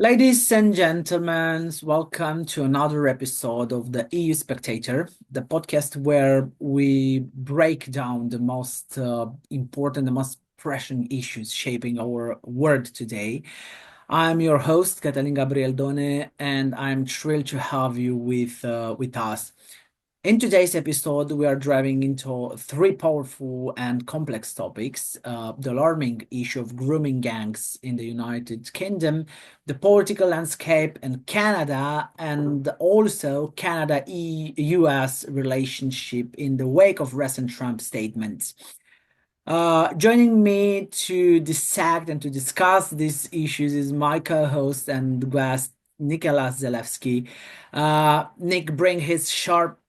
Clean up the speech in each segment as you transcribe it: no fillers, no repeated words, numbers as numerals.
Ladies and gentlemen, welcome to another episode of the EU Spectator, the podcast where we break down the most important, the most pressing issues shaping our world today. I'm your host, Catalin Gabriel Done, and I'm thrilled to have you with us. In today's episode, we are driving into three powerful and complex topics: the alarming issue of grooming gangs in the United Kingdom, the political landscape in Canada, and also Canada US relationship in the wake of recent Trump statements. Joining me to dissect and to discuss these issues is my co-host and guest, Nicholas Zelewski. Nick bring his sharp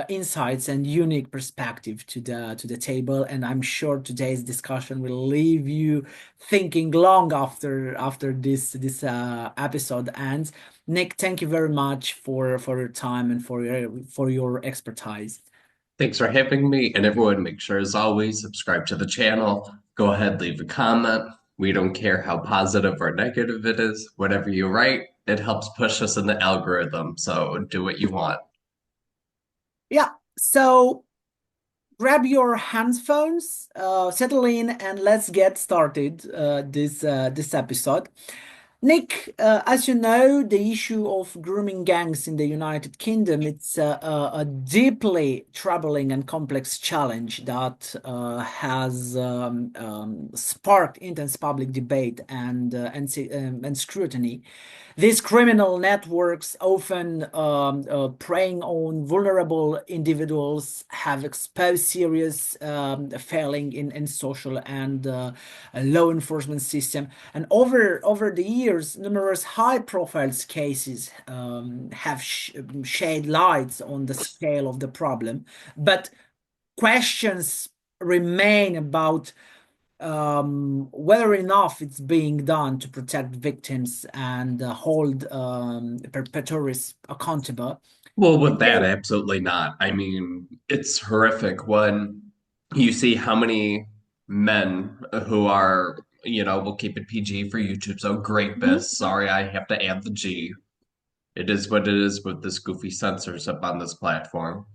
insights and unique perspective to the table, and I'm sure today's discussion will leave you thinking long after this episode ends. Nick, thank you very much for your time and for your expertise. Thanks for having me. And everyone, make sure, as always, subscribe to the channel. Go ahead, leave a comment. We don't care how positive or negative it is. Whatever you write, it helps push us in the algorithm. So do what you want. Yeah. So grab your handphones, settle in, and let's get started this episode. Nick, as you know, the issue of grooming gangs in the United Kingdom, it's a deeply troubling and complex challenge that has sparked intense public debate and scrutiny. These criminal networks, often preying on vulnerable individuals, have exposed serious failing in social and law enforcement system. And over the years, numerous high-profile cases have shed lights on the scale of the problem, but questions remain about whether enough it's being done to protect victims and hold perpetrators accountable. Well, with that, absolutely not. I mean, it's horrific when you see how many men who are, we'll keep it PG for YouTube. So Mhm. rapists. Sorry, I have to add the G. It is what it is with this goofy censorship on this platform.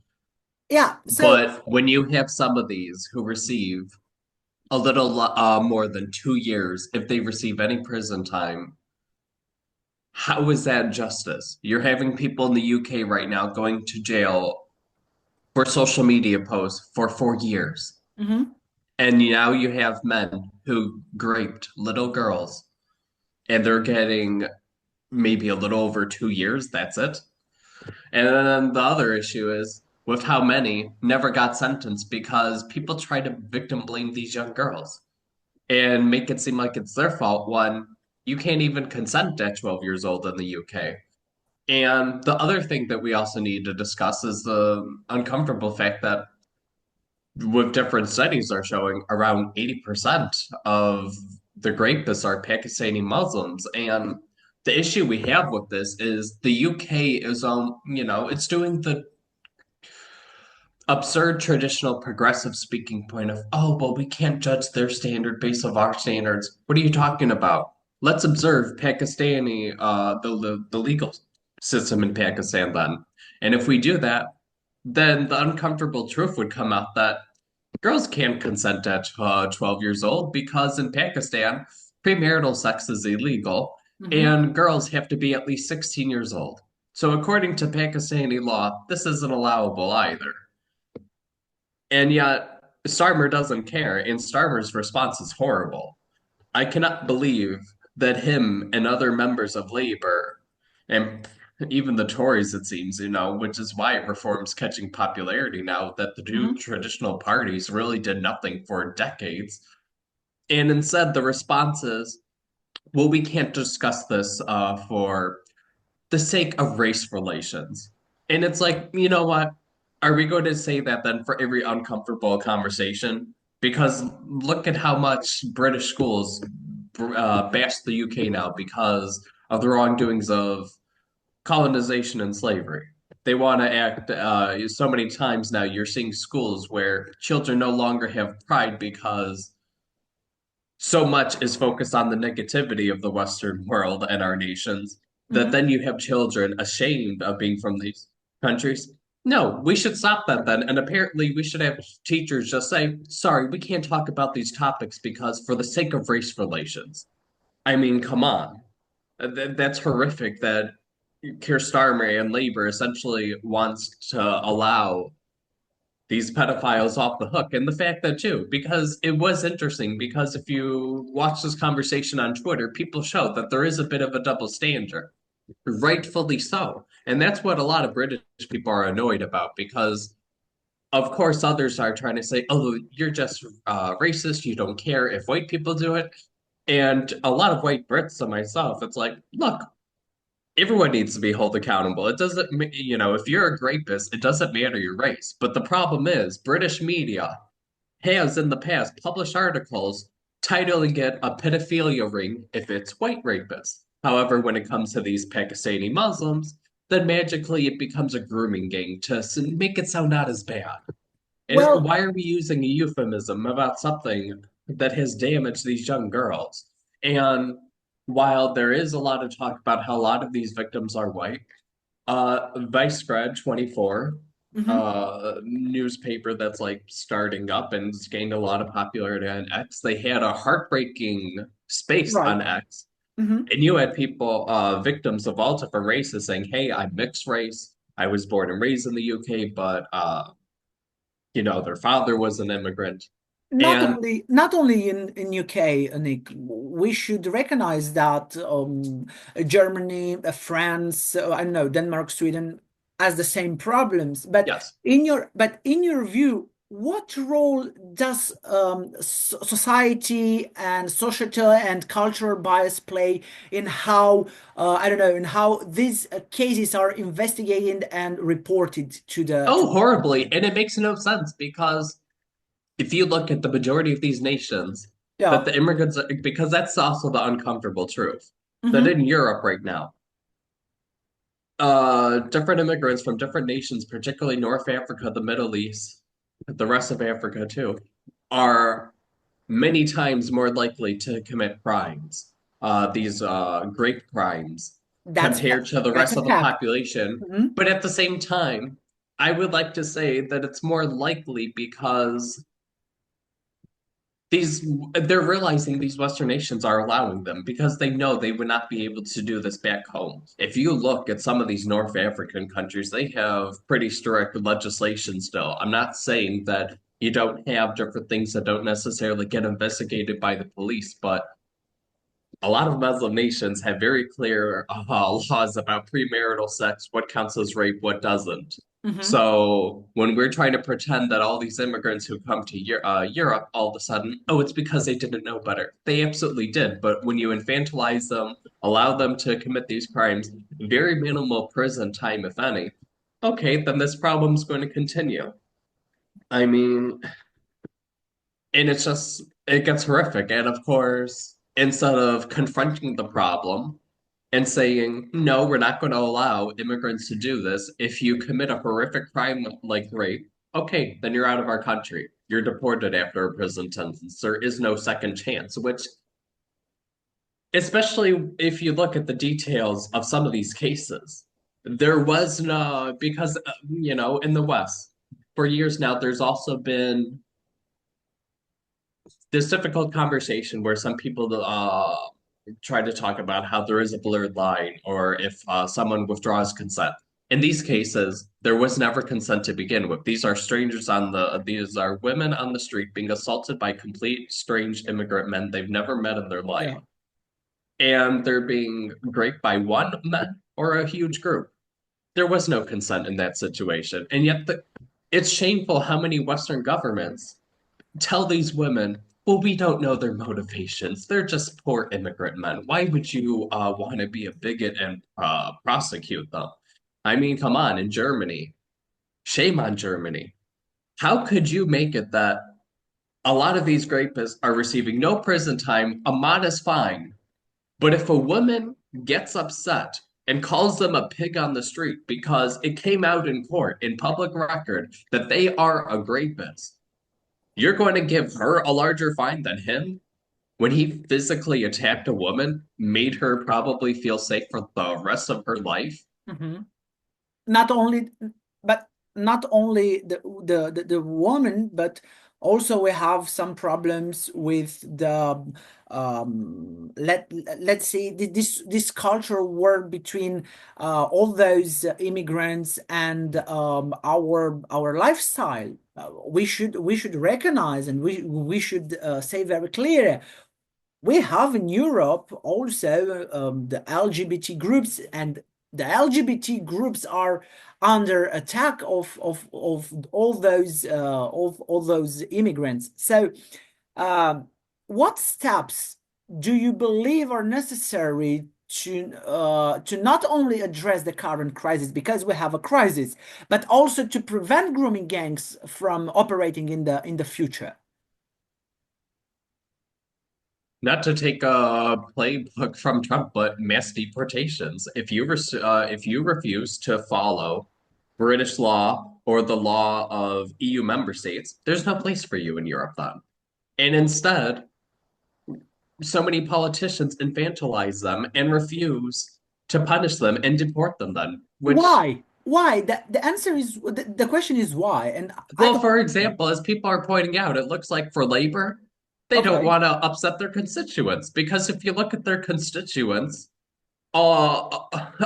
Yeah, so But when you have some of these who receive a little more than 2 years, if they receive any prison time, how is that justice? You're having people in the UK right now going to jail for social media posts for 4 years. mhm. And now you have men who raped little girls and they're getting maybe a little over 2 years. That's it. And then the other issue is with how many never got sentenced because people try to victim blame these young girls and make it seem like it's their fault when you can't even consent at 12 years old in the UK. And the other thing that we also need to discuss is the uncomfortable fact that with different studies are showing around 80% of the rapists are Pakistani Muslims. And the issue we have with this is the UK is it's doing the absurd traditional progressive speaking point of, oh, well, we can't judge their standard based on our standards. What are you talking about? Let's observe Pakistani, the legal system in Pakistan then. And if we do that, then the uncomfortable truth would come out that girls can't consent at 12 years old because in Pakistan, premarital sex is illegal Mhm. and girls have to be at least 16 years old. So, according to Pakistani law, this isn't allowable either. And yet, Starmer doesn't care, and Starmer's response is horrible. I cannot believe that him and other members of Labour, and even the Tories, it seems, which is why reform's catching popularity now, that the two Mhm. traditional parties really did nothing for decades. And instead, the response is, well, we can't discuss this for the sake of race relations. And it's like, you know what? Are we going to say that then for every uncomfortable conversation? Because look at how much British schools bash the UK now because of the wrongdoings of colonization and slavery. They want to act so many times now. You're seeing schools where children no longer have pride because so much is focused on the negativity of the Western world and our nations that Mhm. then you have children ashamed of being from these countries. No, we should stop that then. And apparently, we should have teachers just say, sorry, we can't talk about these topics because for the sake of race relations. I mean, come on. That's horrific that Keir Starmer and Labour essentially wants to allow these pedophiles off the hook. And the fact that, too, because it was interesting, because if you watch this conversation on Twitter, people show that there is a bit of a double standard, rightfully so. And that's what a lot of British people are annoyed about because, of course, others are trying to say, oh, you're just racist. You don't care if white people do it. And a lot of white Brits and myself, it's like, look, everyone needs to be held accountable. It doesn't, if you're a rapist, it doesn't matter your race. But the problem is, British media has in the past published articles titling it a pedophilia ring if it's white rapists. However, when it comes to these Pakistani Muslims, then magically it becomes a grooming gang to make it sound not as bad. And Well, why are we using a euphemism about something that has damaged these young girls? And while there is a lot of talk about how a lot of these victims are white, Vice Spread 24, mhm, newspaper that's like starting up and has gained a lot of popularity on X, they had a heartbreaking space right. on X. Mhm. And you had people, victims of all different races saying, hey, I'm mixed race. I was born and raised in the UK, but their father was an immigrant. And Not only in UK, Nick, we should recognize that Germany, France, I don't know, Denmark, Sweden has the same problems. yes. But in your view, what role does society and societal and cultural bias play in how I don't know in how these cases are investigated and reported to Oh, the horribly. And it makes no sense because if you look at the majority of these nations, that yeah. the immigrants, because that's also the uncomfortable truth, that Hmm. in Europe right now, different immigrants from different nations, particularly North Africa, the Middle East, the rest of Africa too, are many times more likely to commit crimes, these great crimes, That's compared to the that's rest a of the fact. population. Mhm. But at the same time, I would like to say that it's more likely because these they're realizing these Western nations are allowing them because they know they would not be able to do this back home. If you look at some of these North African countries, they have pretty strict legislation still. I'm not saying that you don't have different things that don't necessarily get investigated by the police, but a lot of Muslim nations have very clear laws about premarital sex, what counts as rape, what doesn't. Mhm. So when we're trying to pretend that all these immigrants who come to Europe all of a sudden, oh, it's because they didn't know better. They absolutely did. But when you infantilize them, allow them to commit these crimes, very minimal prison time, if any, okay, then this problem's going to continue. I mean, and it gets horrific. And of course, instead of confronting the problem and saying, no, we're not going to allow immigrants to do this, if you commit a horrific crime like rape, okay, then you're out of our country. You're deported after a prison sentence. There is no second chance, which, especially if you look at the details of some of these cases, there was no, because, in the West, for years now, there's also been this difficult conversation where some people try to talk about how there is a blurred line or if someone withdraws consent. In these cases, there was never consent to begin with. These are women on the street being assaulted by complete strange immigrant men they've never met in their life. Yeah. And they're being raped by one man or a huge group. There was no consent in that situation. And yet it's shameful how many Western governments tell these women, well, we don't know their motivations. They're just poor immigrant men. Why would you want to be a bigot and prosecute them? I mean, come on, in Germany, shame on Germany. How could you make it that a lot of these rapists are receiving no prison time, a modest fine, but if a woman gets upset and calls them a pig on the street because it came out in court, in public record, that they are a rapist, you're going to give her a larger fine than him? when he physically attacked a woman, made her probably feel safe for the rest of her life. Mhm. Not only, but not only the woman, but also we have some problems with the let's say this cultural war between all those immigrants and our lifestyle. We should recognize, and we should say very clear, we have in Europe also the LGBT groups, and the LGBT groups are under attack of all those immigrants. So, um, what steps do you believe are necessary to not only address the current crisis, because we have a crisis, but also to prevent grooming gangs from operating in the future? Not to take a playbook from Trump, but mass deportations. If you refuse to follow British law or the law of EU member states, there's no place for you in Europe then. And instead, so many politicians infantilize them and refuse to punish them and deport them then, which, Why? Why? The answer is the question is why, and I well, don't for understand. example, as people are pointing out, it looks like for labor, they don't Okay, want to upset their constituents because if you look at their constituents, uh,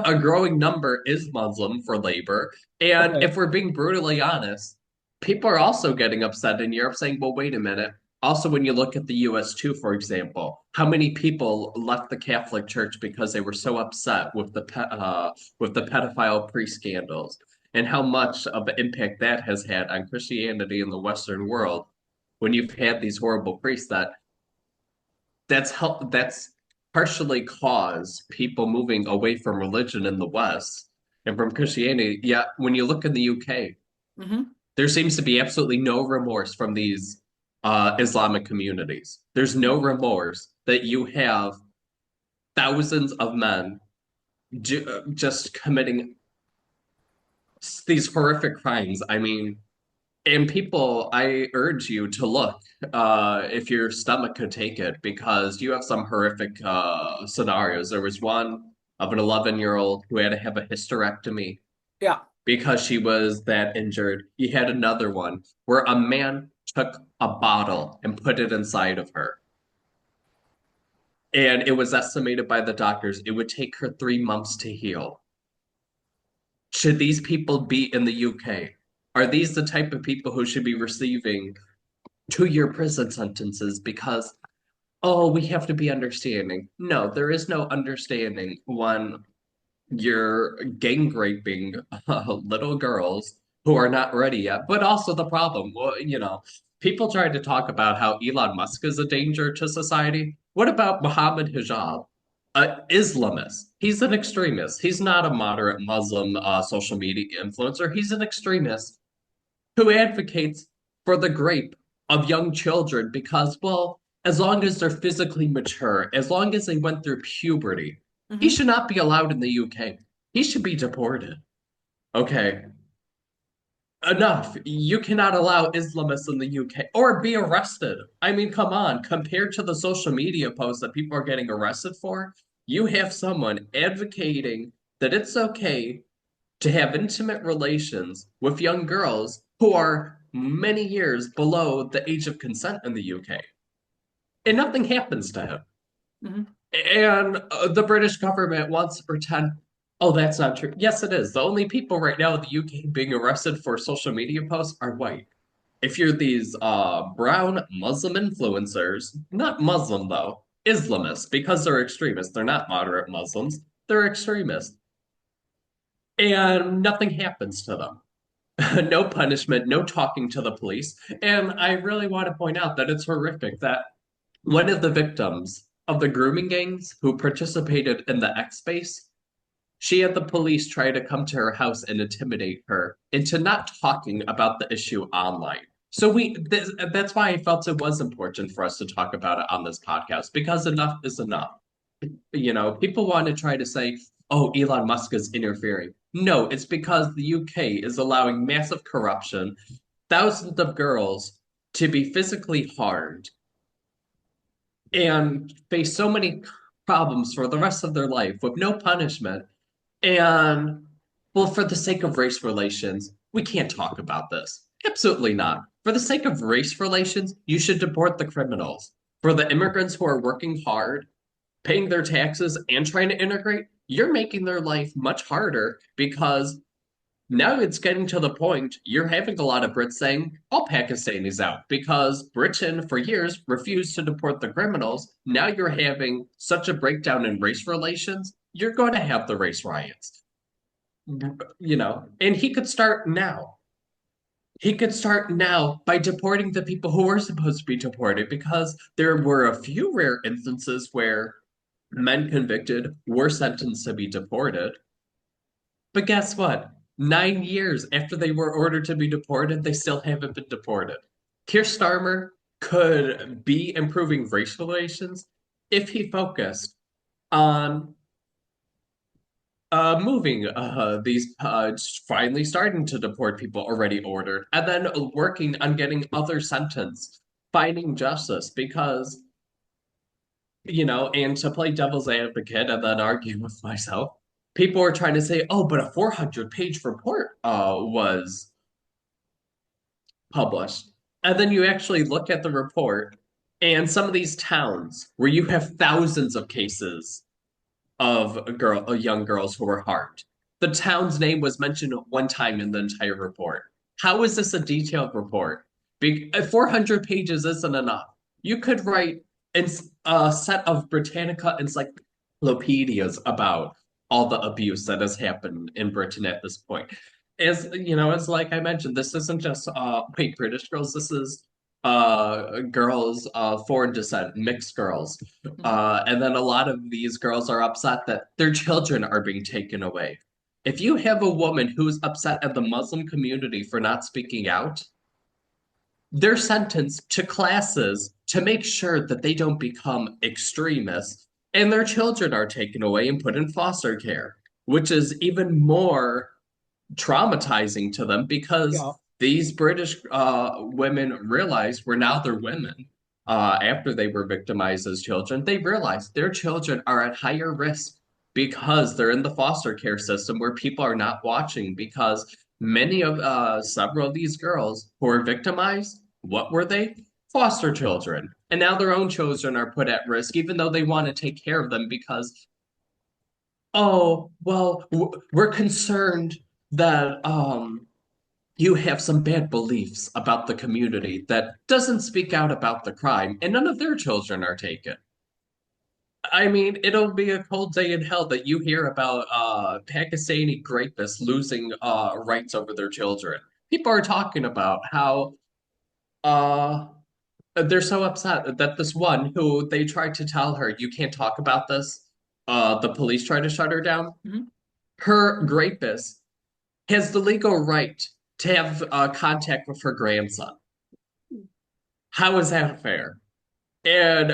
a growing number is Muslim for labor. And okay, if we're being brutally honest, people are also getting upset in Europe saying, well, wait a minute. Also, when you look at the US too, for example, how many people left the Catholic Church because they were so upset with the pedophile priest scandals, and how much of an impact that has had on Christianity in the Western world when you've had these horrible priests that's partially caused people moving away from religion in the West and from Christianity. Yet when you look in the UK, hmm, there seems to be absolutely no remorse from these Islamic communities. There's no remorse that you have thousands of men just committing these horrific crimes. I mean, and people, I urge you to look if your stomach could take it, because you have some horrific scenarios. There was one of an 11-year-old who had to have a hysterectomy yeah, because she was that injured. You had another one where a man took a bottle and put it inside of her. And it was estimated by the doctors it would take her 3 months to heal. Should these people be in the UK? Are these the type of people who should be receiving 2-year prison sentences because, oh, we have to be understanding? No, there is no understanding when you're gang raping little girls who are not ready yet. But also the problem, well, people try to talk about how Elon Musk is a danger to society. What about Mohammed Hijab? Islamist. He's an extremist. He's not a moderate Muslim social media influencer. He's an extremist who advocates for the rape of young children because, well, as long as they're physically mature, as long as they went through puberty, he hmm, should not be allowed in the UK. He should be deported. Okay, enough. You cannot allow Islamists in the UK or be arrested. I mean, come on. Compared to the social media posts that people are getting arrested for, you have someone advocating that it's okay to have intimate relations with young girls who are many years below the age of consent in the UK. And nothing happens to him. hmm, And the British government wants to pretend, oh, that's not true. Yes, it is. The only people right now in the UK being arrested for social media posts are white. If you're these brown Muslim influencers, not Muslim though, Islamists, because they're extremists, they're not moderate Muslims, they're extremists. And nothing happens to them. No punishment, no talking to the police. And I really want to point out that it's horrific that one of the victims of the grooming gangs who participated in the X space, she had the police try to come to her house and intimidate her into not talking about the issue online. So that's why I felt it was important for us to talk about it on this podcast, because enough is enough. People want to try to say, oh, Elon Musk is interfering. No, it's because the UK is allowing massive corruption, thousands of girls to be physically harmed, and face so many problems for the rest of their life with no punishment. And, well, for the sake of race relations, we can't talk about this. Absolutely not. For the sake of race relations, you should deport the criminals. For the immigrants who are working hard, paying their taxes, and trying to integrate, you're making their life much harder because now it's getting to the point you're having a lot of Brits saying, all Pakistanis out, because Britain for years refused to deport the criminals. Now you're having such a breakdown in race relations, you're going to have the race riots. And he could start now. He could start now by deporting the people who were supposed to be deported because there were a few rare instances where men convicted were sentenced to be deported. But guess what? 9 years after they were ordered to be deported, they still haven't been deported. Keir Starmer could be improving race relations if he focused on moving these finally starting to deport people already ordered, and then working on getting other sentenced, finding justice because and to play devil's advocate and then argue with myself, people were trying to say, oh, but a 400-page report was published. And then you actually look at the report, and some of these towns where you have thousands of cases of young girls who were harmed. The town's name was mentioned one time in the entire report. How is this a detailed report? 400 pages isn't enough. You could write a set of Britannica encyclopedias about all the abuse that has happened in Britain at this point. As like I mentioned, this isn't just wait, British girls. This is girls of foreign descent, mixed girls. And then a lot of these girls are upset that their children are being taken away. If you have a woman who's upset at the Muslim community for not speaking out, they're sentenced to classes to make sure that they don't become extremists, and their children are taken away and put in foster care, which is even more traumatizing to them because Yeah. these British women realize were now they're women. After they were victimized as children, they realized their children are at higher risk because they're in the foster care system where people are not watching. Because several of these girls who were victimized, what were they? Foster children. And now their own children are put at risk, even though they want to take care of them because oh, well, we're concerned that you have some bad beliefs about the community that doesn't speak out about the crime, and none of their children are taken. I mean, it'll be a cold day in hell that you hear about Pakistani rapists losing rights over their children. People are talking about how uh, they're so upset that this one who they tried to tell her, you can't talk about this, the police tried to shut her down. Mhm. Her rapist has the legal right to have contact with her grandson. How is that fair? And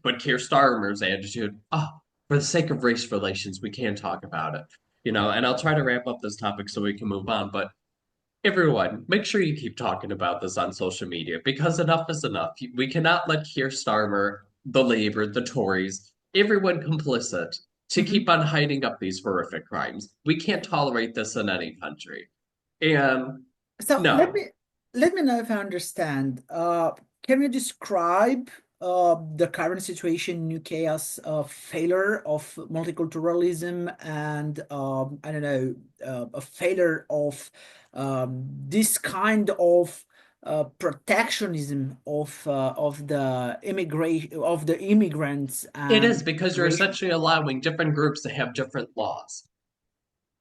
but Keir Starmer's attitude, oh, for the sake of race relations, we can't talk about it. And I'll try to wrap up this topic so we can move on. But everyone, make sure you keep talking about this on social media because enough is enough. We cannot let Keir Starmer, the Labour, the Tories, everyone complicit to Mhm. keep on hiding up these horrific crimes. We can't tolerate this in any country. And So no, let me know if I understand. Can you describe the current situation in UK as a failure of multiculturalism and I don't know, a failure of this kind of protectionism of the immigrants it and is because you're immigration? essentially allowing different groups to have different laws.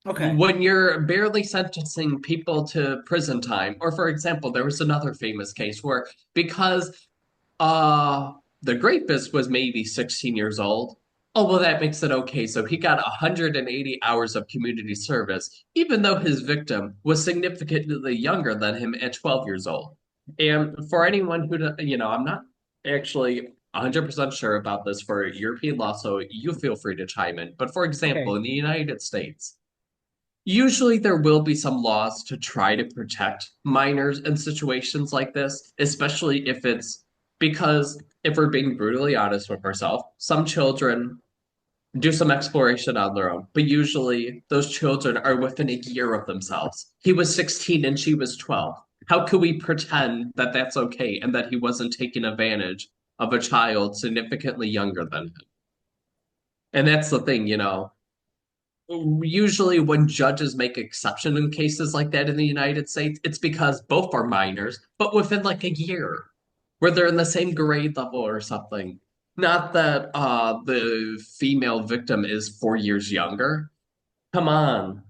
Okay. When you're barely sentencing people to prison time, or for example, there was another famous case where because uh the rapist was maybe 16 years old, oh well that makes it okay. So he got 180 hours of community service, even though his victim was significantly younger than him at 12 years old. And for anyone I'm not actually 100% sure about this for European law, so you feel free to chime in. But for example, Okay. in the United States, usually there will be some laws to try to protect minors in situations like this, especially if it's Because if we're being brutally honest with ourselves, some children do some exploration on their own, but usually those children are within a year of themselves. He was 16 and she was 12. How could we pretend that that's okay and that he wasn't taking advantage of a child significantly younger than him? And that's the thing, usually when judges make exception in cases like that in the United States, it's because both are minors, but within like a year, where they're in the same grade level or something. Not that the female victim is 4 years younger. Come on.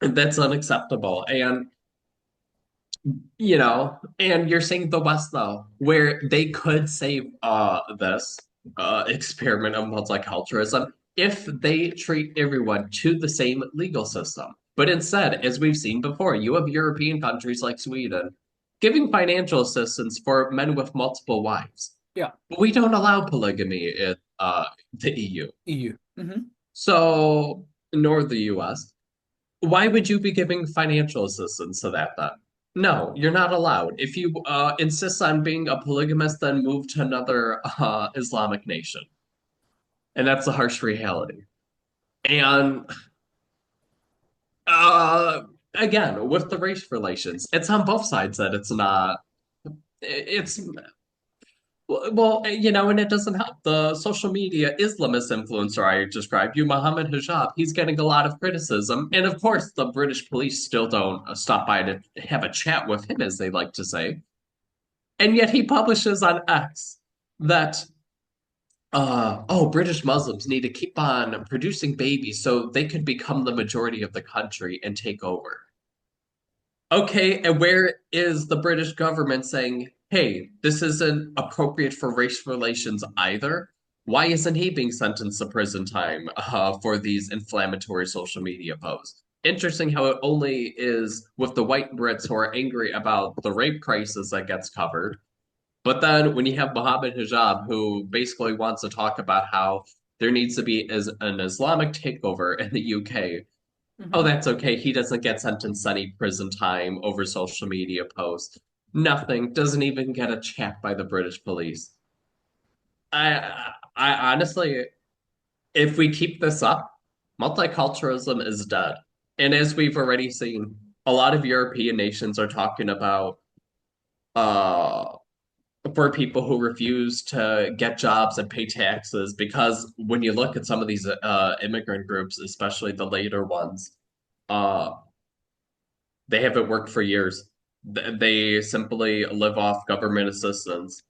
That's unacceptable. And you're saying the West though, where they could save this experiment of multiculturalism if they treat everyone to the same legal system. But instead, as we've seen before, you have European countries like Sweden giving financial assistance for men with multiple wives. Yeah, But we don't allow polygamy in the EU. EU. So, nor the US. Why would you be giving financial assistance to that then? No, you're not allowed. If you insist on being a polygamist, then move to another Islamic nation. And that's the harsh reality. And uh, again, with the race relations, it's on both sides that it's not. It's well, and it doesn't help. The social media Islamist influencer I described you, Mohammed Hijab, he's getting a lot of criticism. And of course, the British police still don't stop by to have a chat with him, as they like to say. And yet he publishes on X that, British Muslims need to keep on producing babies so they could become the majority of the country and take over. Okay, and where is the British government saying, hey, this isn't appropriate for race relations either? Why isn't he being sentenced to prison time for these inflammatory social media posts? Interesting how it only is with the white Brits who are angry about the rape crisis that gets covered. But then when you have Mohammed Hijab, who basically wants to talk about how there needs to be an Islamic takeover in the UK. Oh, Hmm. that's okay. He doesn't get sentenced to any prison time over social media posts. Nothing. Doesn't even get a check by the British police. I honestly, if we keep this up, multiculturalism is dead. And as we've already seen, a lot of European nations are talking about uh for people who refuse to get jobs and pay taxes because when you look at some of these immigrant groups, especially the later ones, uh they haven't worked for years. They simply live off government assistance.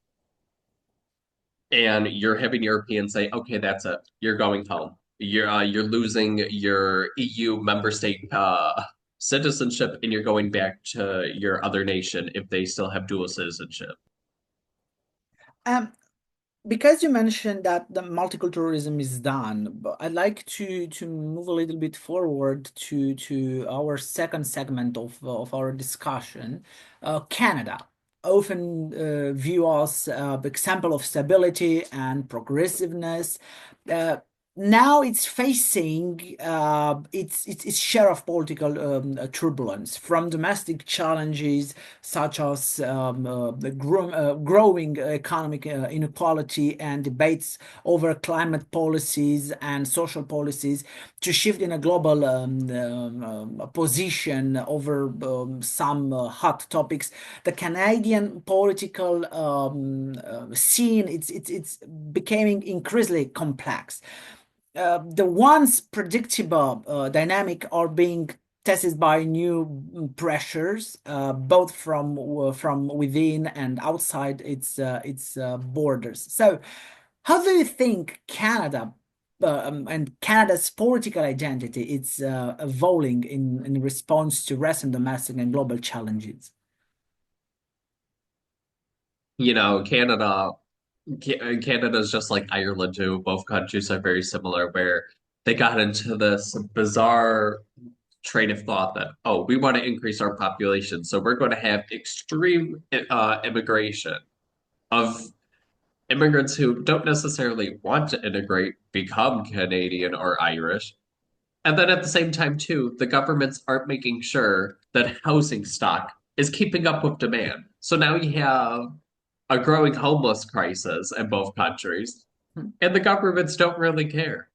And you're having Europeans say, okay, that's it. You're going home. You're losing your EU member state citizenship and you're going back to your other nation if they still have dual citizenship. Um, because you mentioned that the multiculturalism is done, but I'd like to move a little bit forward to our second segment of our discussion. Canada often view us example of stability and progressiveness. Uh, Now it's facing its share of political turbulence, from domestic challenges such as the growing economic inequality and debates over climate policies and social policies, to shift in a global position over some hot topics. The Canadian political scene, it's becoming increasingly complex. The once predictable dynamic are being tested by new pressures, both from within and outside its borders. So, how do you think Canada and Canada's political identity is evolving in response to recent domestic and global challenges? Canada, Canada's just like Ireland too. Both countries are very similar, where they got into this bizarre train of thought that, oh, we want to increase our population, so we're going to have extreme immigration of immigrants who don't necessarily want to integrate, become Canadian or Irish. And then at the same time, too, the governments aren't making sure that housing stock is keeping up with demand. So now you have a growing homeless crisis in both countries, and the governments don't really care.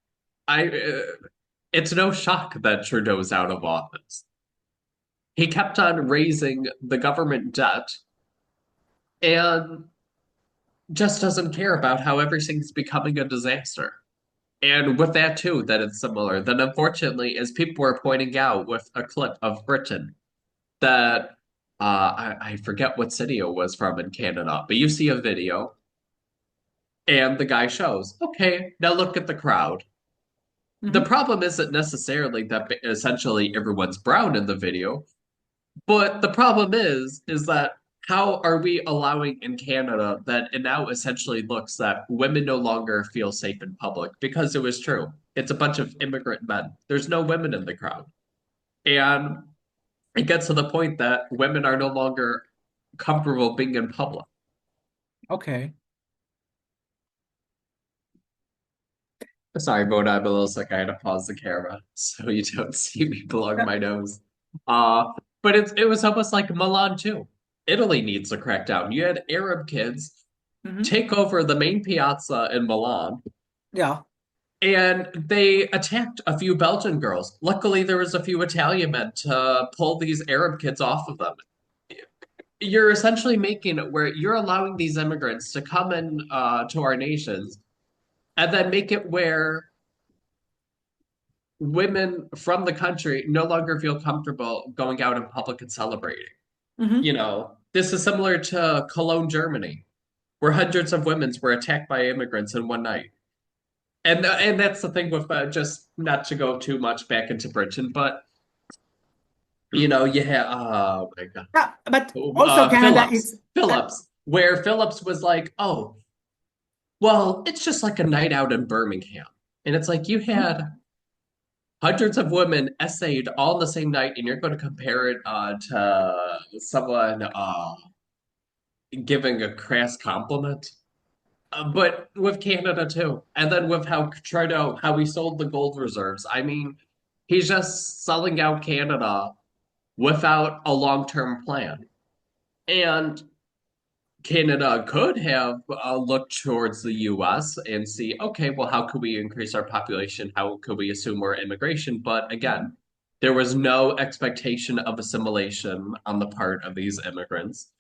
It's no shock that Trudeau's out of office. He kept on raising the government debt and just doesn't care about how everything's becoming a disaster. And with that too, that it's similar. Then unfortunately, as people were pointing out with a clip of Britain, that I forget what city it was from in Canada, but you see a video and the guy shows, okay, now look at the crowd. The Mhm. problem isn't necessarily that essentially everyone's brown in the video, but the problem is that how are we allowing in Canada that it now essentially looks that women no longer feel safe in public because it was true. It's a bunch of immigrant men. There's no women in the crowd. And it gets to the point that women are no longer comfortable being in public. Okay. Sorry, Mona, I'm a little sick. I had to pause the camera so you don't see me blowing Yeah. my nose. Uh, but it was almost like Milan too. Italy needs a crackdown. You had Arab kids Mhm. take over the main piazza in Milan, Yeah. and they attacked a few Belgian girls. Luckily, there was a few Italian men to pull these Arab kids off of them. You're essentially making it where you're allowing these immigrants to come in to our nations and then make it where women from the country no longer feel comfortable going out in public and celebrating. Mhm. This is similar to Cologne, Germany, where hundreds of women were attacked by immigrants in one night. And that's the thing with just not to go too much back into Britain, but you have oh my god, Yeah, but also Canada Phillips, is uh, Phillips, where Phillips was like, oh, well, it's just like a night out in Birmingham, and it's like you mhm. had hundreds of women essayed all in the same night, and you're going to compare it to someone giving a crass compliment. But with Canada too, and then with how Trudeau, how he sold the gold reserves. I mean, he's just selling out Canada without a long-term plan. And Canada could have looked towards the US and see, okay, well, how could we increase our population? How could we assume more immigration? But Mhm. again, there was no expectation of assimilation on the part of these immigrants.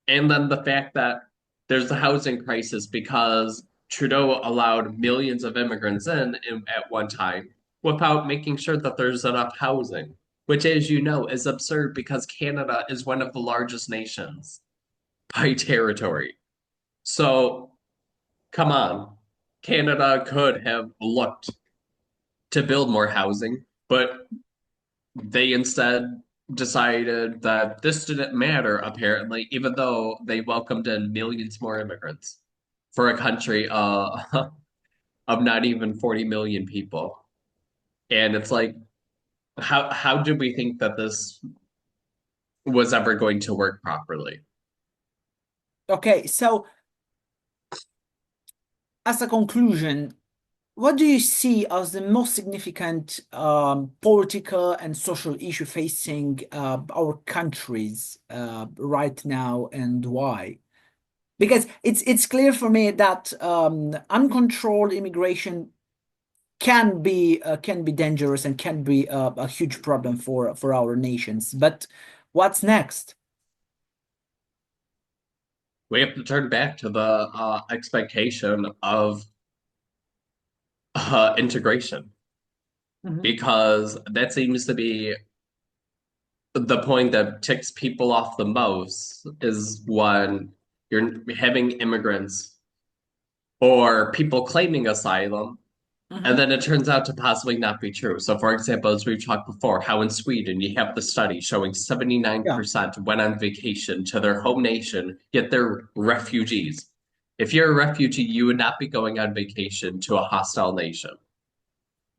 And then the fact that there's a housing crisis because Trudeau allowed millions of immigrants in at one time without making sure that there's enough housing, which, as you know, is absurd because Canada is one of the largest nations by territory. So, come on. Canada could have looked to build more housing, but they instead decided that this didn't matter, apparently, even though they welcomed in millions more immigrants for a country of not even 40 million people. And it's like, how did we think that this was ever going to work properly? Okay, so as a conclusion, what do you see as the most significant political and social issue facing our countries right now, and why? Because it's clear for me that uncontrolled immigration can be dangerous and can be a huge problem for our nations. But what's next? We have to turn back to the expectation of integration Mhm. because that seems to be the point that ticks people off the most is when you're having immigrants or people claiming asylum, and Mhm. then it turns out to possibly not be true. So, for example, as we've talked before, how in Sweden you have the study showing Yeah. 79% went on vacation to their home nation, yet they're refugees. If you're a refugee, you would not be going on vacation to a hostile nation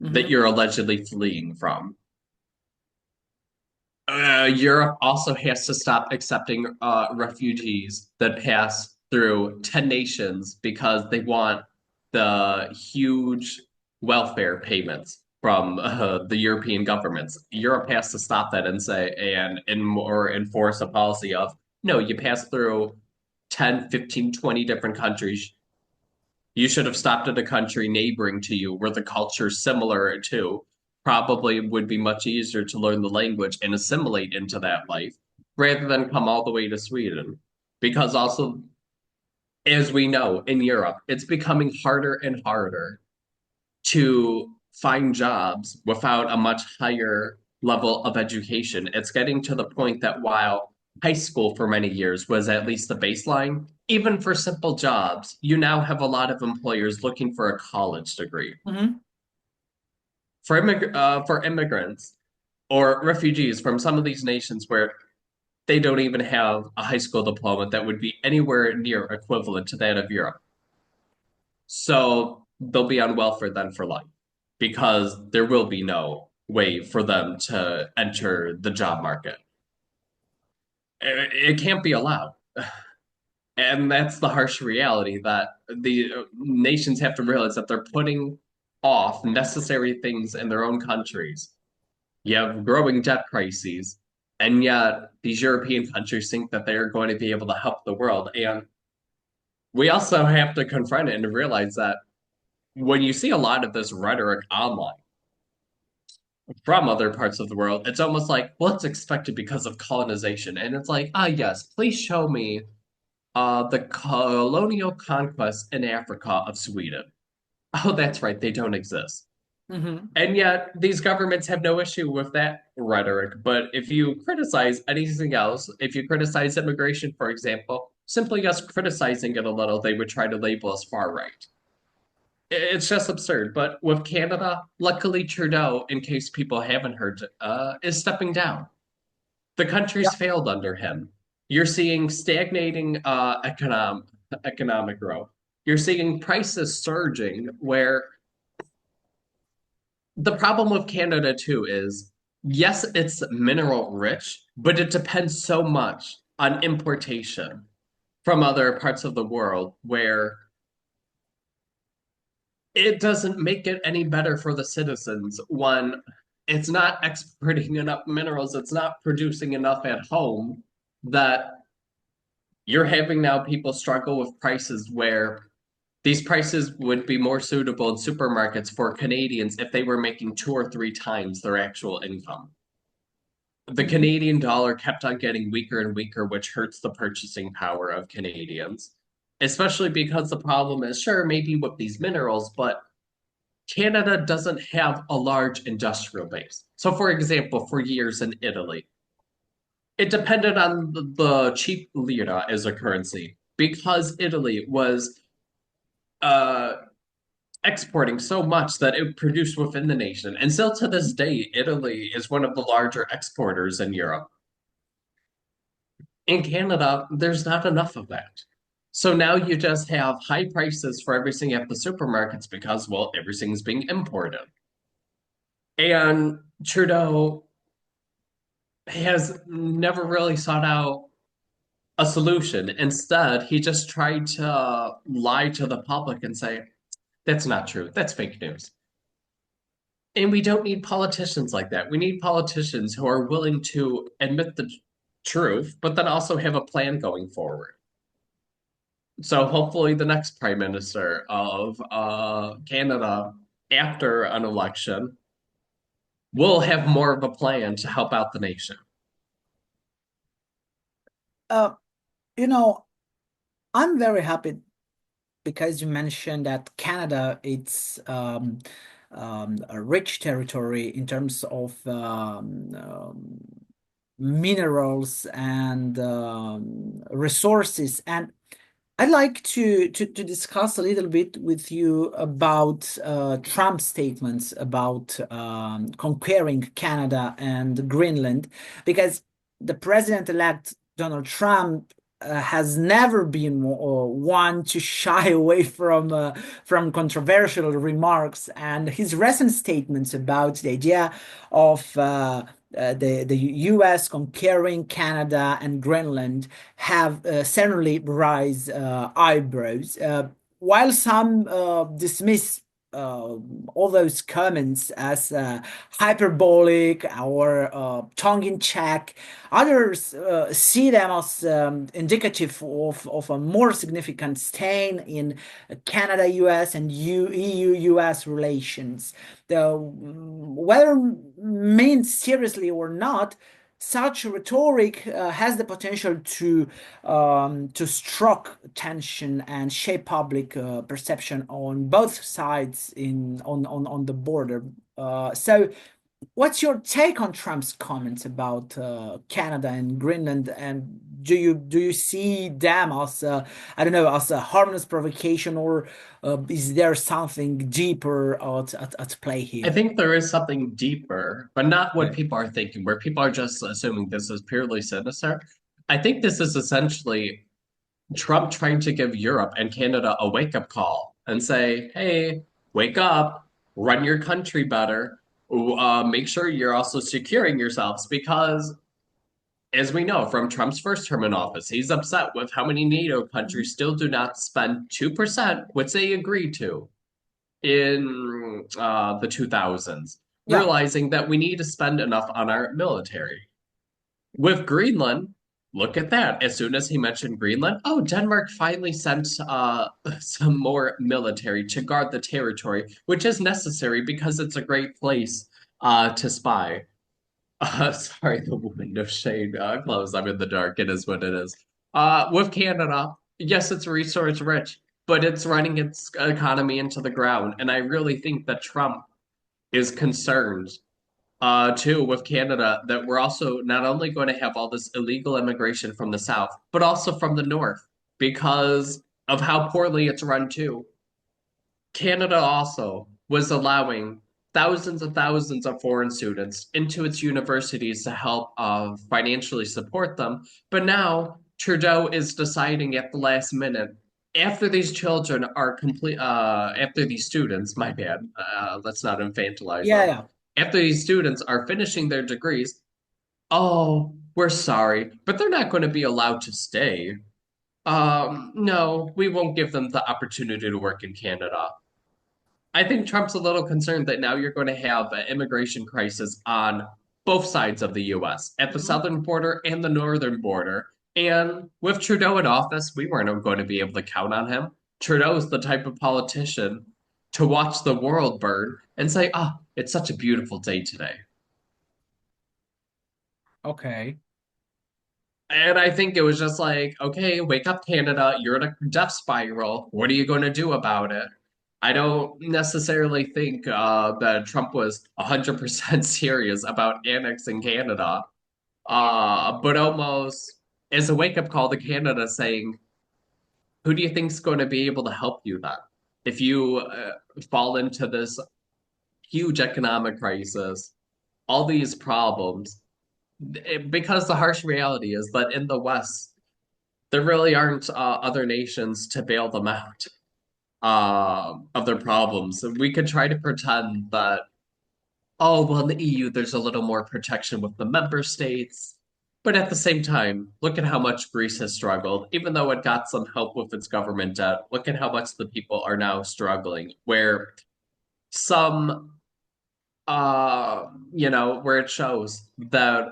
that Mhm. you're allegedly fleeing from. Europe also has to stop accepting refugees that pass through 10 nations because they want the huge welfare payments from the European governments. Europe has to stop that and say, and more enforce a policy of no, you pass through 10, 15, 20 different countries. You should have stopped at a country neighboring to you where the culture's similar to. Probably would be much easier to learn the language and assimilate into that life rather than come all the way to Sweden. Because also, as we know, in Europe, it's becoming harder and harder to find jobs without a much higher level of education. It's getting to the point that while high school for many years was at least the baseline, even for simple jobs, you now have a lot of employers looking for a college degree. Mhm. For immigrants or refugees from some of these nations where they don't even have a high school diploma that would be anywhere near equivalent to that of Europe. So they'll be on welfare then for life because there will be no way for them to enter the job market. It can't be allowed. And that's the harsh reality that the nations have to realize that they're putting off necessary things in their own countries. You have growing debt crises, and yet these European countries think that they're going to be able to help the world. And we also have to confront it and realize that when you see a lot of this rhetoric online from other parts of the world, it's almost like, well, it's expected because of colonization. And it's like, ah, yes, please show me the colonial conquest in Africa of Sweden. Oh, that's right, they don't exist. Mhm. And yet, these governments have no issue with that rhetoric. But if you criticize anything else, if you criticize immigration, for example, simply just criticizing it a little, they would try to label us far right. It's just absurd. But with Canada, luckily Trudeau, in case people haven't heard, is stepping down. The Yeah. country's failed under him. You're seeing stagnating economic growth. You're seeing prices surging. Where the problem with Canada too is, yes, it's mineral rich, but it depends so much on importation from other parts of the world where it doesn't make it any better for the citizens when it's not exporting enough minerals, it's not producing enough at home that you're having now people struggle with prices where these prices would be more suitable in supermarkets for Canadians if they were making two or three times their actual income. The Mhm. Canadian dollar kept on getting weaker and weaker, which hurts the purchasing power of Canadians, especially because the problem is sure, maybe with these minerals, but Canada doesn't have a large industrial base. So, for example, for years in Italy, it depended on the cheap lira as a currency because Italy was uh, exporting so much that it produced within the nation. And still to this day, Italy is one of the larger exporters in Europe. In Canada, there's not enough of that. So now you just have high prices for everything at the supermarkets because, well, everything's being imported. And Trudeau has never really sought out a solution. Instead, he just tried to lie to the public and say, that's not true. That's fake news. And we don't need politicians like that. We need politicians who are willing to admit the truth, but then also have a plan going forward. So hopefully, the next prime minister of Canada after an election will have more of a plan to help out the nation. Uh, you know, I'm very happy because you mentioned that Canada, it's a rich territory in terms of minerals and resources. And I'd like to discuss a little bit with you about Trump's statements about conquering Canada and Greenland, because the president-elect Donald Trump has never been one to shy away from controversial remarks, and his recent statements about the idea of the U.S. conquering Canada and Greenland have certainly raised eyebrows. While some dismiss all those comments as hyperbolic or tongue-in-cheek. Others see them as indicative of a more significant stain in Canada-US and EU-US relations. Whether meant seriously or not, such rhetoric has the potential to stroke tension and shape public perception on both sides on the border. So, what's your take on Trump's comments about Canada and Greenland? And do you see them as I don't know, as a harmless provocation, or is there something deeper at play I here? think there is something deeper, but not what Yeah. people are thinking, where people are just assuming this is purely sinister. I think this is essentially Trump trying to give Europe and Canada a wake-up call and say, hey, wake up, run your country better, make sure you're also securing yourselves because as we know from Trump's first term in office, he's upset with how many NATO Mhm. countries still do not spend 2%, which they agreed to in the 2000s, Yeah. realizing that we need to spend enough on our military. With Greenland, look at that. As soon as he mentioned Greenland, oh, Denmark finally sent some more military to guard the territory, which is necessary because it's a great place to spy. Sorry, the window shade closed. I'm in the dark. It is what it is. With Canada, yes, it's resource rich, but it's running its economy into the ground. And I really think that Trump is concerned, too, with Canada, that we're also not only going to have all this illegal immigration from the South, but also from the North because of how poorly it's run, too. Canada also was allowing thousands of foreign students into its universities to help financially support them. But now Trudeau is deciding at the last minute, after these children are complete, after these students, my bad, let's not infantilize Yeah. them. Yeah. After these students are finishing their degrees, oh, we're sorry, but they're not going to be allowed to stay. No, we won't give them the opportunity to work in Canada. I think Trump's a little concerned that now you're going to have an immigration crisis on both sides of the US, at the Mhm. southern border and the northern border. And with Trudeau in office, we weren't going to be able to count on him. Trudeau is the type of politician to watch the world burn and say, ah, oh, it's such a beautiful day today. Okay. And I think it was just like, okay, wake up, Canada. You're in a death spiral. What are you going to do about it? I don't necessarily think that Trump was 100% serious about annexing Canada, but almost as a wake up call to Canada saying, who do you think's going to be able to help you then? If you fall into this huge economic crisis, all these problems, because the harsh reality is that in the West, there really aren't other nations to bail them out of their problems. We could try to pretend that, oh, well, in the EU, there's a little more protection with the member states. But at the same time, look at how much Greece has struggled. Even though it got some help with its government debt, look at how much the people are now struggling. Where some, where it shows that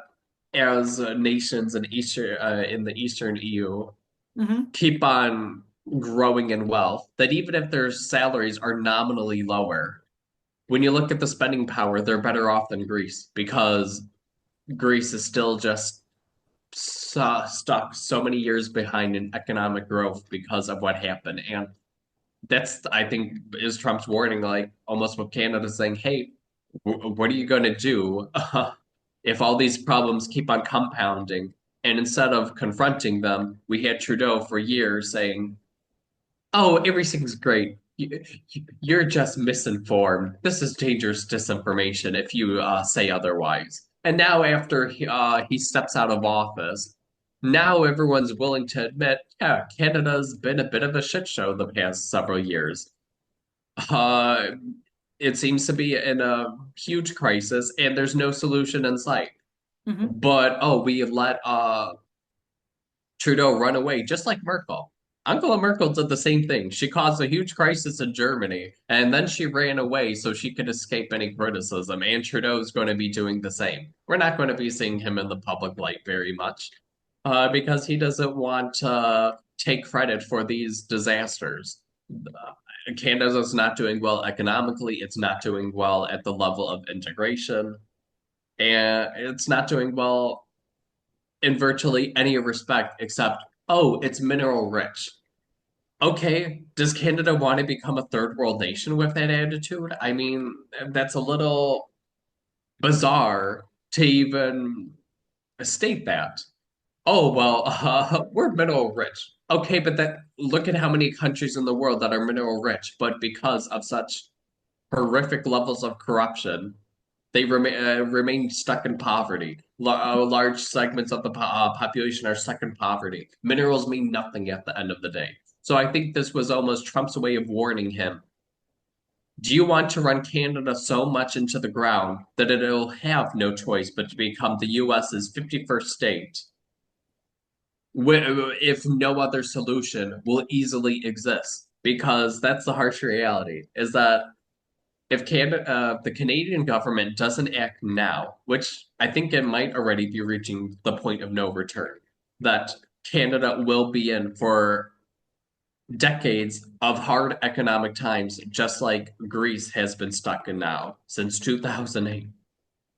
as nations in the Eastern EU Hmm. keep on growing in wealth, that even if their salaries are nominally lower, when you look at the spending power, they're better off than Greece because Greece is still just stuck so many years behind in economic growth because of what happened. And that's, I think, is Trump's warning, like almost with Canada saying, hey, what are you going to do if all these problems keep on compounding? And instead of confronting them, we had Trudeau for years saying, oh, everything's great. You're just misinformed. This is dangerous disinformation if you say otherwise. And now, after he steps out of office, now everyone's willing to admit, yeah, Canada's been a bit of a shit show the past several years. Uh, it seems to be in a huge crisis, and there's no solution in sight. Hmm. But oh, we let Trudeau run away, just like Merkel. Angela Merkel did the same thing. She caused a huge crisis in Germany, and then she ran away so she could escape any criticism. And Trudeau's going to be doing the same. We're not going to be seeing him in the public light very much, because he doesn't want to take credit for these disasters. Canada's not doing well economically. It's not doing well at the level of integration, and it's not doing well in virtually any respect except, oh, it's mineral rich. Okay, does Canada want to become a third world nation with that attitude? I mean, that's a little bizarre to even state that. Oh, well, we're mineral rich. Okay, but that look at how many countries in the world that are mineral rich, but because of such horrific levels of corruption, they remain stuck in poverty. Large segments of the population are stuck in poverty. Minerals mean nothing at the end of the day. So I think this was almost Trump's way of warning him. Do you want to run Canada so much into the ground that it'll have no choice but to become the US's 51st state, if no other solution will easily exist? Because that's the harsh reality, is that if the Canadian government doesn't act now, which I think it might already be reaching the point of no return, that Canada will be in for decades of hard economic times, just like Greece has been stuck in now since 2008.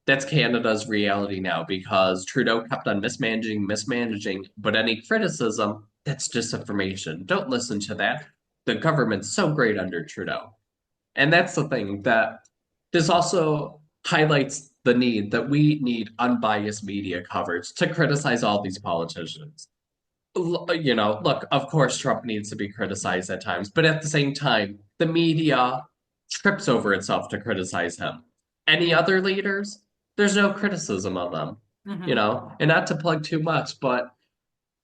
That's Canada's reality now because Trudeau kept on mismanaging, but any criticism, that's disinformation. Don't listen to that. The government's so great under Trudeau. And that's the thing that this also highlights the need that we need unbiased media coverage to criticize all these politicians. Look, of course, Trump needs to be criticized at times, but at the same time, the media trips over itself to criticize him. Any other leaders, there's no criticism of them, Mhm. and not to plug too much, but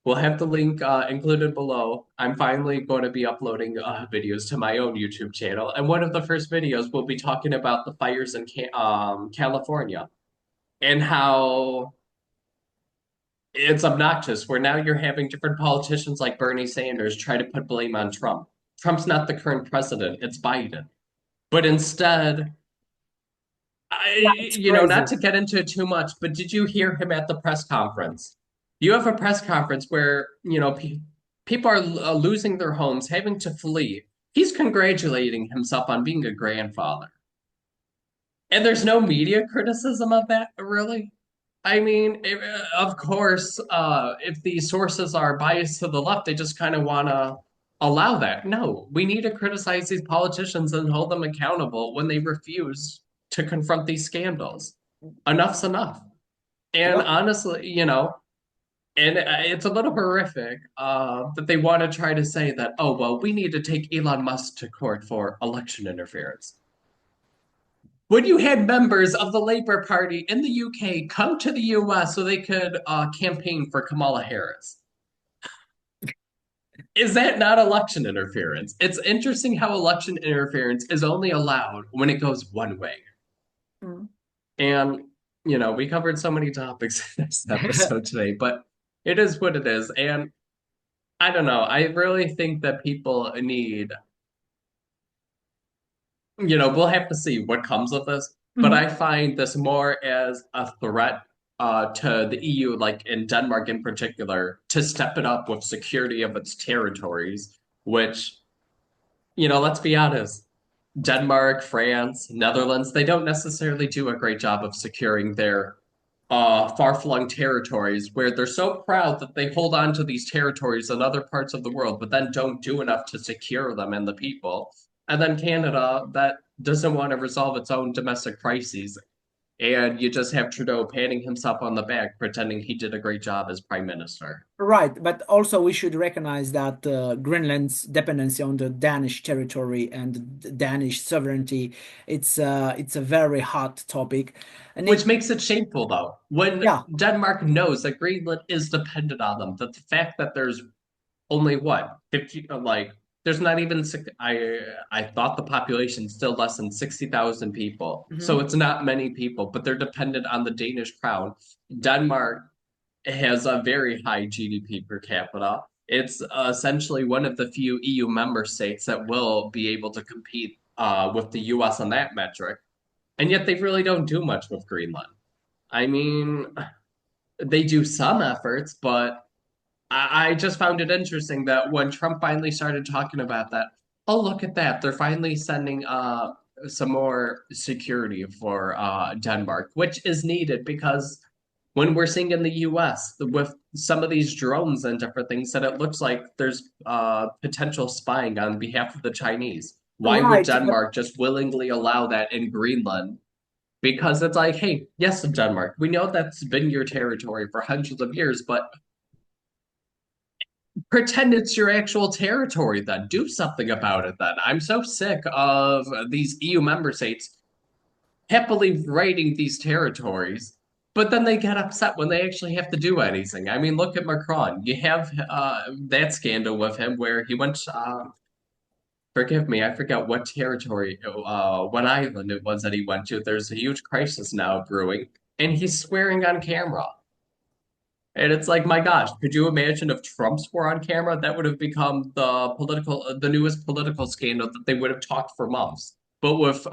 we'll have the link included below. I'm finally going to be uploading videos to my own YouTube channel, and one of the first videos will be talking about the fires in California and how it's obnoxious where now you're having different politicians like Bernie Sanders try to put blame on Trump. Trump's not the current president, it's Biden. But instead, Yeah, it's crazy. not to get into it too much, but did you hear him at the press conference? You have a press conference where, people are losing their homes, having to flee. He's congratulating himself on being a grandfather. And there's no media criticism of that, really? I mean, of course, if these sources are biased to the left, they just kind of want to allow that. No, we need to criticize these politicians and hold them accountable when they refuse to confront these scandals. Enough's enough. And Well, honestly, and it's a little horrific that they want to try to say that, oh, well, we need to take Elon Musk to court for election interference. When you had members of the Labour Party in the UK come to the US so they could campaign for Kamala Harris. Is that not election interference? It's interesting how election interference is only allowed when it goes one way. mm. And, we covered so many topics in this episode today, but it is what it is. And I don't know. I really think that people need, we'll have to see what comes of this. But Mhm. I find this more as a threat to the EU, like in Denmark in particular, to step it up with security of its territories, which, let's be honest, Denmark, France, Netherlands, they don't necessarily do a great job of securing their far-flung territories where they're so proud that they hold on to these territories in other parts of the world, but then don't do enough to secure them and the people. And then Canada that doesn't want to resolve its own domestic crises. And you just have Trudeau patting himself on the back, pretending he did a great job as prime minister. Right, but also we should recognize that Greenland's dependency on the Danish territory and Danish sovereignty, it's a very hot topic, and Which it makes it shameful, though, when yeah. Denmark knows that Greenland is dependent on them, that the fact that there's only what 50, like there's not even I thought the population still less than 60,000 people, so Mhm. it's not many people, but they're dependent on the Danish crown. Denmark has a very high GDP per capita. It's essentially one of the few EU member states that will be able to compete with the US on that metric. And yet they really don't do much with Greenland. I mean, they do some efforts, but I just found it interesting that when Trump finally started talking about that, oh, look at that. They're finally sending some more security for Denmark, which is needed because when we're seeing in the US with some of these drones and different things, that it looks like there's potential spying on behalf of the Chinese. Why would Right, but Denmark just willingly allow that in Greenland? Because it's like, hey, yes, Denmark, we know that's been your territory for hundreds of years, but pretend it's your actual territory then. Do something about it then. I'm so sick of these EU member states happily writing these territories, but then they get upset when they actually have to do anything. I mean, look at Macron. You have that scandal with him where he went, forgive me, I forget what territory, what island it was that he went to. There's a huge crisis now brewing, and he's swearing on camera. And it's like, my gosh, could you imagine if Trump swore on camera? That would have become the newest political scandal that they would have talked for months. But with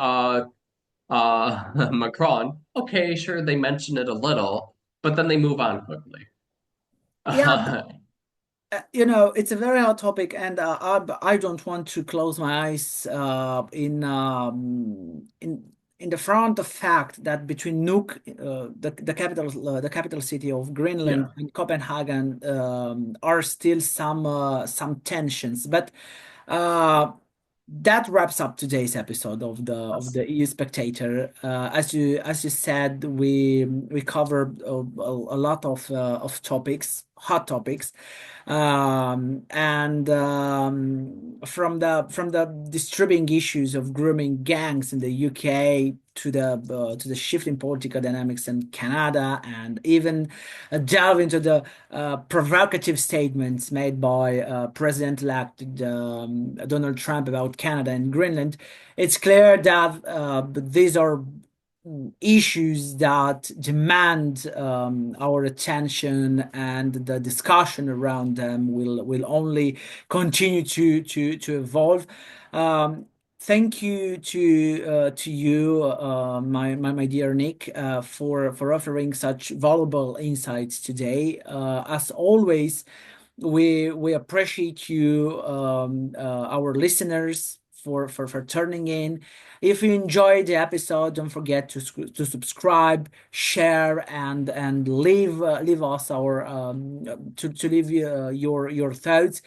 Macron, okay, sure, they mention it a little, but then they move on quickly. yeah, it's a very hot topic, and I don't want to close my eyes in the front of fact that between Nuuk, the capital city of Greenland, Yeah. and Copenhagen, are still some tensions. But uh, that wraps up today's episode of the EU Spectator. As you said, we covered a lot of topics, hot topics, and from the disturbing issues of grooming gangs in the UK to the shifting political dynamics in Canada, and even delve into the provocative statements made by President-elect Donald Trump about Canada and Greenland. It's clear that these are issues that demand our attention, and the discussion around them will only continue to evolve. Um, Thank you to you, my dear Nick, for offering such valuable insights today. As always, we appreciate you, our listeners, for turning in. If you enjoyed the episode, don't forget to subscribe, share, and leave us our to leave your thoughts.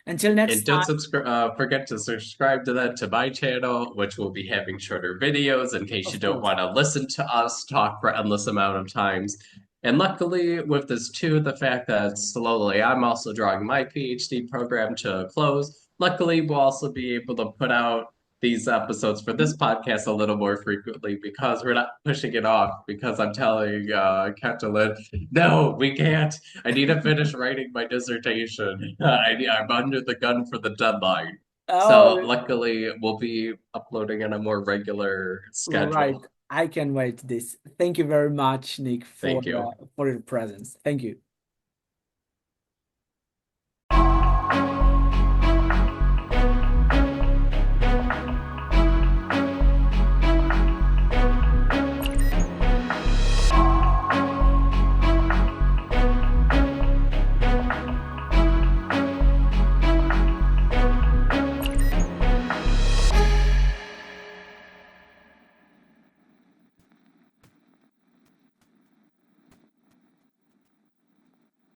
Until next And don't time, subscribe, forget to subscribe to my channel, which will be having shorter videos in case you of don't course. want to listen to us talk for endless amount of times. And luckily, with this too, the fact that slowly I'm also drawing my PhD program to a close. Luckily, we'll also be able to put out these episodes for this podcast a little more frequently because we're not pushing it off. Because I'm telling Catalin, no, we can't. I need to finish writing my dissertation. I'm under the gun for the deadline. Oh, So luckily, we'll be uploading on a more regular right. schedule. I can wait this. Thank you very much, Nick, Thank you. for your presence. Thank you.